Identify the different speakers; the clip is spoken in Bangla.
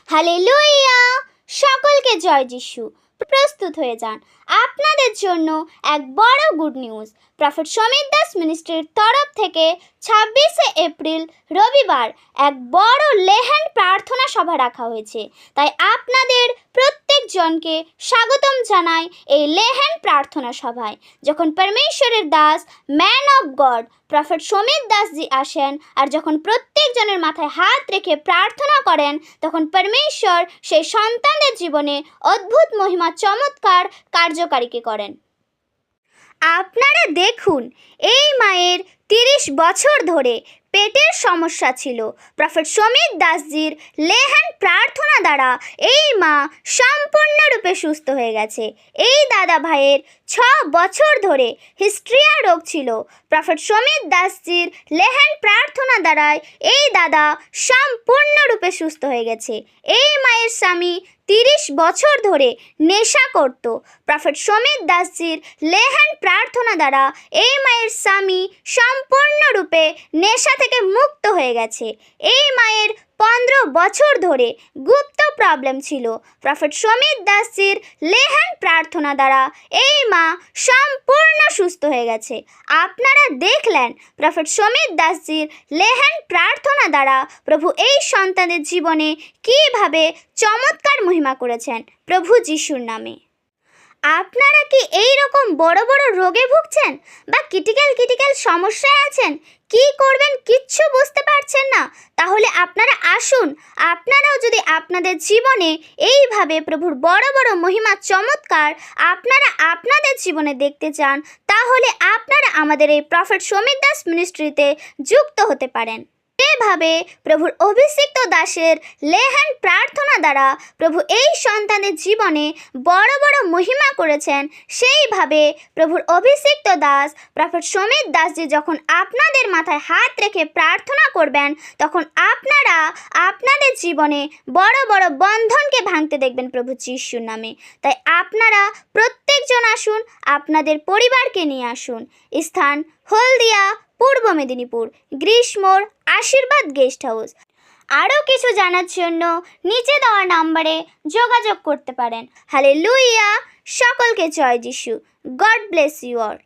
Speaker 1: হালেলুয়া! সকলকে জয় যিশু। প্রস্তুত হয়ে যান, আপনাদের জন্য এক বড় good news. Prophet Samir Das মিনিস্ট্রির তরফ থেকে 26শে এপ্রিল রবিবার এক বড় লেহেন প্রার্থনা সভা রাখা হয়েছে। তাই আপনাদের প্রত্যেকজনকে স্বাগতম জানাই এই লেহেন প্রার্থনা সভায়। যখন পরমেশ্বরের দাস, man of God prophet Samir দাসজি আসেন আর যখন প্রত্যেকজনের মাথায় হাত রেখে প্রার্থনা করেন, তখন পরমেশ্বর সেই সন্তানদের জীবনে অদ্ভুত মহিমা চমৎকার কার্যকারীকে করেন। আপনারা দেখুন, এই মায়ের 30 বছর ধরে পেটের সমস্যা ছিল। প্রফেট সমীর দাসজির লেহেন প্রার্থনা দ্বারা এই মা সম্পূর্ণরূপে সুস্থ হয়ে গেছে। এই দাদা ভাইয়ের 6 বছর ধরে হিস্ট্রিয়া রোগ ছিল। প্রফেট সমীর দাসজির লেহেন প্রার্থনা দ্বারায় এই দাদা সম্পূর্ণরূপে সুস্থ হয়ে গেছে। এই মায়ের স্বামী 30 বছর ধরে নেশা করত। প্রফেট সমীর দাসজির লেহেন প্রার্থনা দ্বারা এই মায়ের স্বামী সম্পূর্ণরূপে নেশা থেকে মুক্ত হয়ে গেছে। এই মায়ের 15 বছর ধরে গুপ্ত প্রবলেম ছিল। প্রফেট সমীর দাসজির লেহেন প্রার্থনা দ্বারা এই মা সম্পূর্ণ সুস্থ হয়ে গেছে। আপনারা দেখলেন প্রফেট সমীর দাসজির লেহেন প্রার্থনা দ্বারা প্রভু এই সন্তানের জীবনে কীভাবে চমৎকার মহিমা করেছেন প্রভু যিশুর নামে। আপনারা কি এই রকম বড় বড় রোগে ভুগছেন বা ক্রিটিক্যাল সমস্যায় আছেন? কি করবেন কিচ্ছু বুঝতে পারছেন না? তাহলে আপনারা আসুন, আপনারাও যদি আপনাদের জীবনে এইভাবে প্রভুর বড় বড় মহিমা চমৎকার আপনারা আপনাদের জীবনে দেখতে চান, তাহলে আপনারা আমাদের এই প্রফেট সমীর দাস মিনিস্ট্রিতে যুক্ত হতে পারেন। যেভাবে প্রভুর অভিষিক্ত দাসের লেহেন প্রার্থনা দ্বারা প্রভু এই সন্তানের জীবনে বড় বড় মহিমা করেছেন, সেইভাবে প্রভুর অভিষিক্ত দাস প্রফেট সমীর দাসজি যখন আপনাদের মাথায় হাত রেখে প্রার্থনা করবেন, তখন আপনারা আপনাদের জীবনে বড় বড় বন্ধনকে ভাঙতে দেখবেন প্রভু যিশুর নামে। তাই আপনারা প্রত্যেকজন আসুন, আপনাদের পরিবারকে নিয়ে আসুন। স্থান হলদিয়া, পূর্ব মেদিনীপুর, গ্রীষ্মোর আশীর্বাদ গেস্ট হাউস। আরও কিছু জানার জন্য নিচে দেওয়া নাম্বারে যোগাযোগ করতে পারেন। হালেলুয়া! সকলকে জয় যিশু। God bless you all.